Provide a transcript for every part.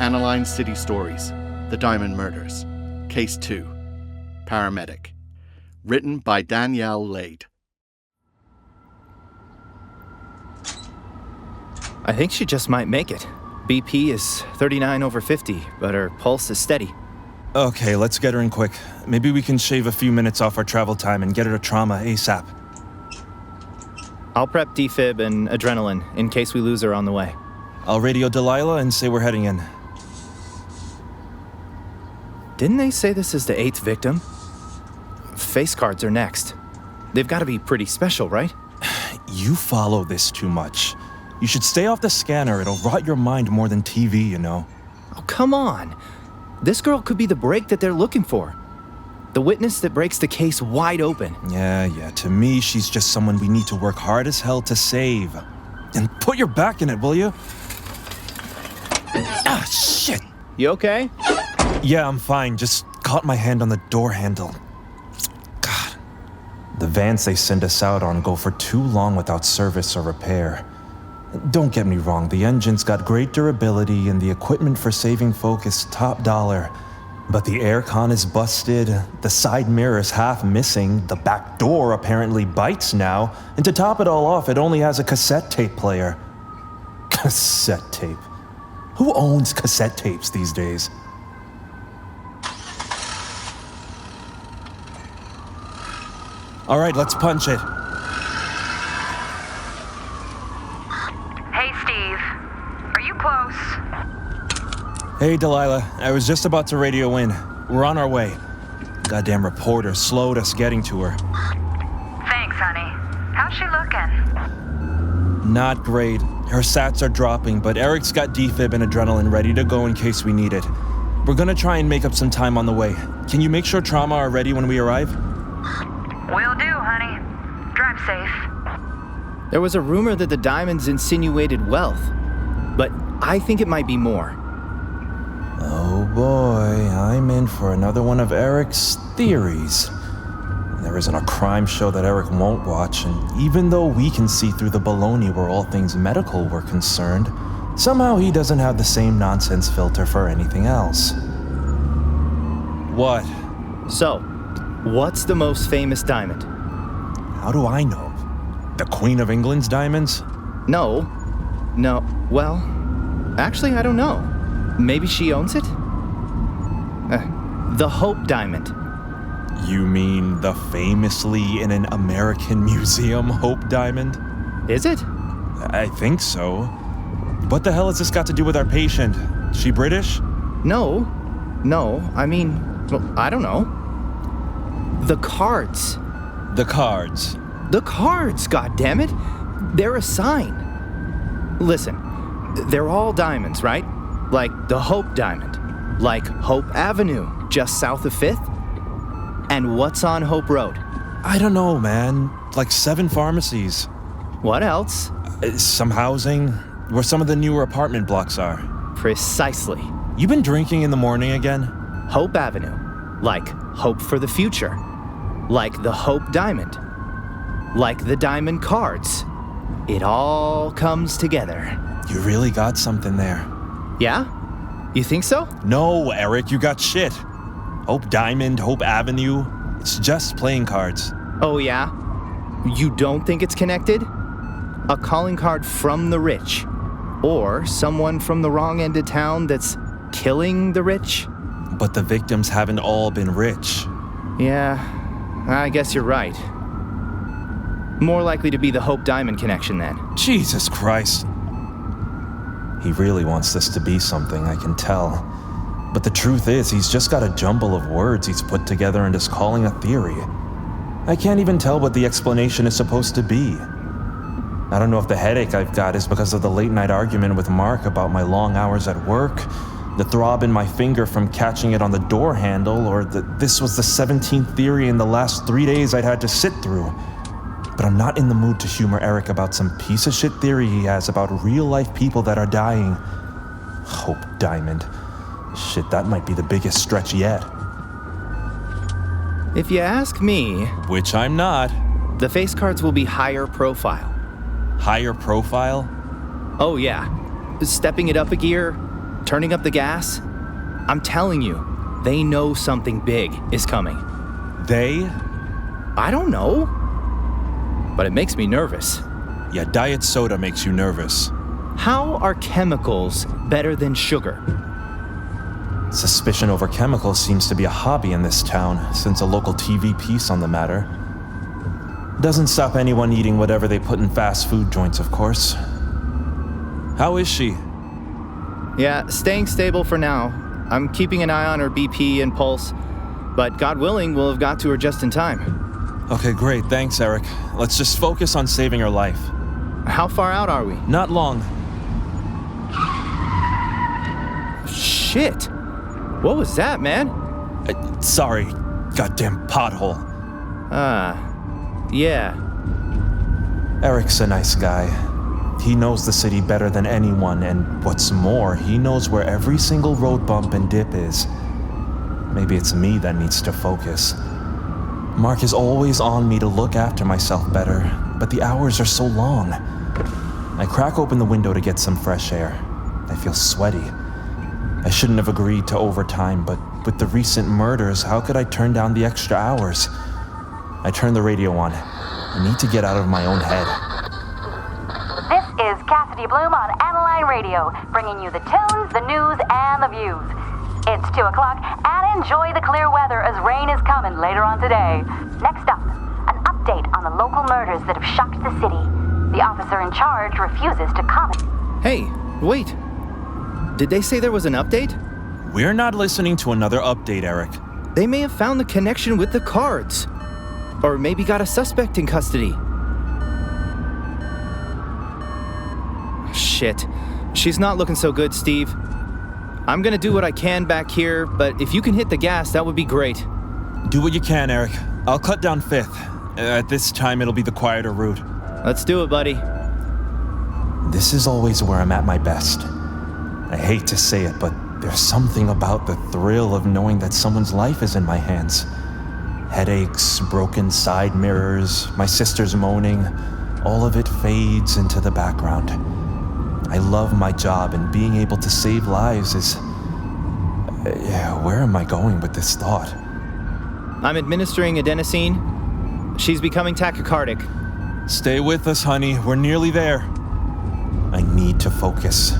Aniline City Stories, The Diamond Murders, Case 2, Paramedic. Written by Danielle Lade. I think she just might make it. BP is 39/50, but her pulse is steady. Okay, let's get her in quick. Maybe we can shave a few minutes off our travel time and get her to trauma ASAP. I'll prep defib and adrenaline in case we lose her on the way. I'll radio Delilah and say we're heading in. Didn't they say this is the 8th victim? Face cards are next. They've got to be pretty special, right? You follow this too much. You should stay off the scanner. It'll rot your mind more than TV, you know. Oh, come on. This girl could be the break that they're looking for. The witness that breaks the case wide open. Yeah. To me, she's just someone we need to work hard as hell to save. And put your back in it, will you? Ah, shit. You okay? Yeah, I'm fine. Just caught my hand on the door handle. God. The vans they send us out on go for too long without service or repair. Don't get me wrong, the engine's got great durability and the equipment for saving folk is top dollar. But the aircon is busted, the side mirror's half missing, the back door apparently bites now, and to top it all off, it only has a cassette tape player. Cassette tape. Who owns cassette tapes these days? All right, let's punch it. Hey, Steve. Are you close? Hey, Delilah. I was just about to radio in. We're on our way. Goddamn reporter slowed us getting to her. Thanks, honey. How's she looking? Not great. Her sats are dropping, but Eric's got defib and adrenaline ready to go in case we need it. We're gonna try and make up some time on the way. Can you make sure trauma are ready when we arrive? Will do, honey. Drive safe. There was a rumor that the diamonds insinuated wealth, but I think it might be more. Oh boy, I'm in for another one of Eric's theories. There isn't a crime show that Eric won't watch, and even though we can see through the baloney where all things medical were concerned, somehow he doesn't have the same nonsense filter for anything else. What? So, what's the most famous diamond? How do I know? The Queen of England's diamonds? No. Well, actually, I don't know. Maybe she owns it? The Hope Diamond. You mean the famously in an American museum Hope Diamond? Is it? I think so. What the hell has this got to do with our patient? She British? No, I mean, well, I don't know. The cards. The cards. The cards, goddammit! They're a sign. Listen, they're all diamonds, right? Like the Hope Diamond. Like Hope Avenue, just south of 5th. And what's on Hope Road? I don't know, man. Like 7 pharmacies. What else? Some housing, where some of the newer apartment blocks are. Precisely. You been drinking in the morning again? Hope Avenue. Like hope for the future. Like the Hope Diamond. Like the diamond cards. It all comes together. You really got something there. Yeah? You think so? No, Eric, you got shit. Hope Diamond, Hope Avenue. It's just playing cards. Oh yeah? You don't think it's connected? A calling card from the rich. Or someone from the wrong end of town that's killing the rich? But the victims haven't all been rich. Yeah, I guess you're right. More likely to be the Hope Diamond connection then. Jesus Christ. He really wants this to be something, I can tell. But the truth is, he's just got a jumble of words he's put together and is calling a theory. I can't even tell what the explanation is supposed to be. I don't know if the headache I've got is because of the late-night argument with Mark about my long hours at work, the throb in my finger from catching it on the door handle, or that this was the 17th theory in the last 3 days I'd had to sit through. But I'm not in the mood to humor Eric about some piece of shit theory he has about real-life people that are dying. Hope Diamond. Shit, that might be the biggest stretch yet. If you ask me... Which I'm not. The face cards will be higher profile. Higher profile? Oh yeah. Stepping it up a gear, turning up the gas. I'm telling you, they know something big is coming. They? I don't know, but it makes me nervous. Yeah, diet soda makes you nervous. How are chemicals better than sugar? Suspicion over chemicals seems to be a hobby in this town, since a local TV piece on the matter. Doesn't stop anyone eating whatever they put in fast food joints, of course. How is she? Yeah, staying stable for now. I'm keeping an eye on her BP and pulse, but God willing, we'll have got to her just in time. Okay, great. Thanks, Eric. Let's just focus on saving her life. How far out are we? Not long. Shit! What was that, man? Sorry, goddamn pothole. Yeah. Eric's a nice guy. He knows the city better than anyone, and what's more, he knows where every single road bump and dip is. Maybe it's me that needs to focus. Mark is always on me to look after myself better, but the hours are so long. I crack open the window to get some fresh air. I feel sweaty. I shouldn't have agreed to overtime, but with the recent murders, how could I turn down the extra hours? I turn the radio on. I need to get out of my own head. This is Cassidy Bloom on Aniline Radio, bringing you the tunes, the news, and the views. It's 2 o'clock, and enjoy the clear weather as rain is coming later on today. Next up, an update on the local murders that have shocked the city. The officer in charge refuses to comment. Hey, wait. Did they say there was an update? We're not listening to another update, Eric. They may have found the connection with the cards. Or maybe got a suspect in custody. Shit. She's not looking so good, Steve. I'm gonna do what I can back here, but if you can hit the gas, that would be great. Do what you can, Eric. I'll cut down 5th. At this time, it'll be the quieter route. Let's do it, buddy. This is always where I'm at my best. I hate to say it, but there's something about the thrill of knowing that someone's life is in my hands. Headaches, broken side mirrors, my sister's moaning, all of it fades into the background. I love my job, and being able to save lives is... where am I going with this thought? I'm administering adenosine. She's becoming tachycardic. Stay with us, honey. We're nearly there. I need to focus.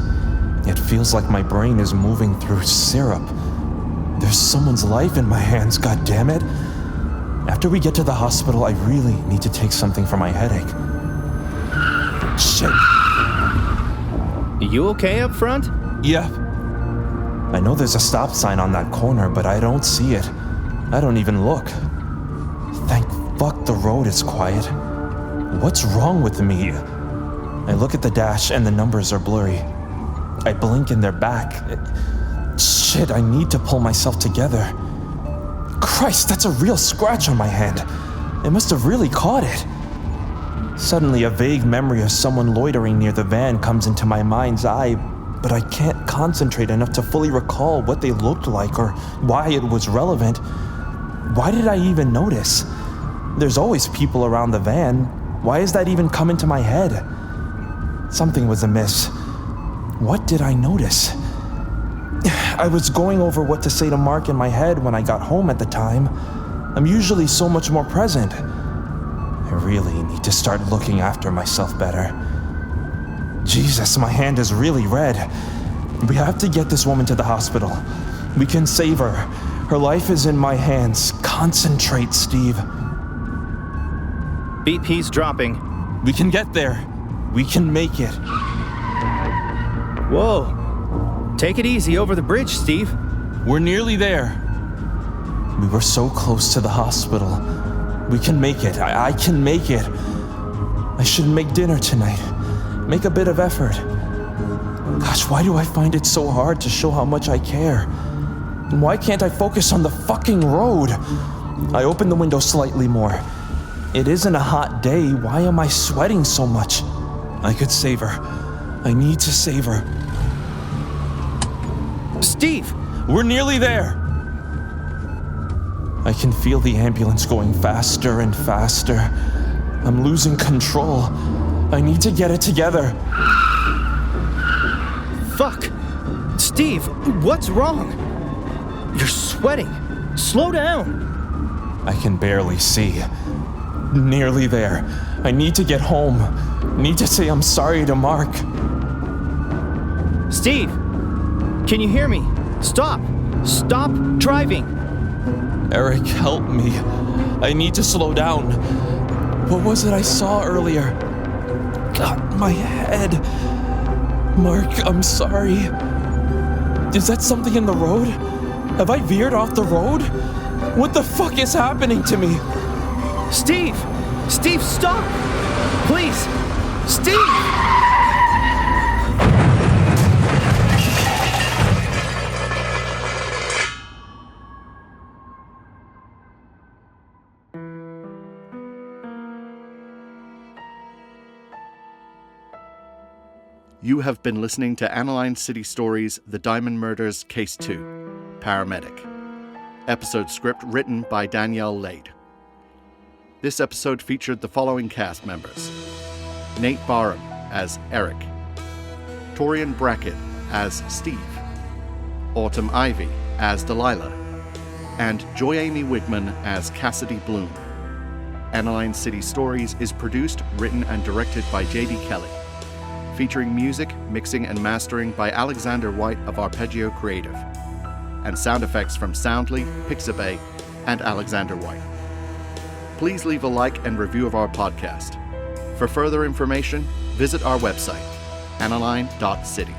It feels like my brain is moving through syrup. There's someone's life in my hands, goddammit. After we get to the hospital, I really need to take something for my headache. Shit. You okay up front? Yeah. I know there's a stop sign on that corner, but I don't see it. I don't even look. Thank fuck the road is quiet. What's wrong with me? I look at the dash and the numbers are blurry. I blink and they're back. Shit, I need to pull myself together. Christ, that's a real scratch on my hand. It must have really caught it. Suddenly, a vague memory of someone loitering near the van comes into my mind's eye, but I can't concentrate enough to fully recall what they looked like or why it was relevant. Why did I even notice? There's always people around the van. Why is that even come into my head? Something was amiss. What did I notice? I was going over what to say to Mark in my head when I got home at the time. I'm usually so much more present. I really need to start looking after myself better. Jesus, my hand is really red. We have to get this woman to the hospital. We can save her. Her life is in my hands. Concentrate, Steve. BP's dropping. We can get there. We can make it. Whoa. Take it easy over the bridge, Steve. We're nearly there. We were so close to the hospital. We can make it. I can make it. I should make dinner tonight. Make a bit of effort. Gosh, why do I find it so hard to show how much I care? And why can't I focus on the fucking road? I open the window slightly more. It isn't a hot day. Why am I sweating so much? I could save her. I need to save her. Steve! We're nearly there! I can feel the ambulance going faster and faster. I'm losing control. I need to get it together. Fuck! Steve, what's wrong? You're sweating. Slow down. I can barely see. Nearly there. I need to get home. Need to say I'm sorry to Mark. Steve, can you hear me? Stop. Stop driving. Eric, help me. I need to slow down. What was it I saw earlier? God, my head. Mark, I'm sorry. Is that something in the road? Have I veered off the road? What the fuck is happening to me? Steve! Steve, stop! Please! Steve! You have been listening to Aniline City Stories, The Diamond Murders, Case 2, Paramedic. Episode script written by Danielle Lade. This episode featured the following cast members: Nate Barham as Eric, Torian Brackett as Steve, Autumn Ivy as Delilah, and Joy Amy Wigman as Cassidy Bloom. Aniline City Stories is produced, written, and directed by J.D. Kelly, featuring music, mixing, and mastering by Alexander White of Arpeggio Creative, and sound effects from Soundly, Pixabay, and Alexander White. Please leave a like and review of our podcast. For further information, visit our website, aniline.city.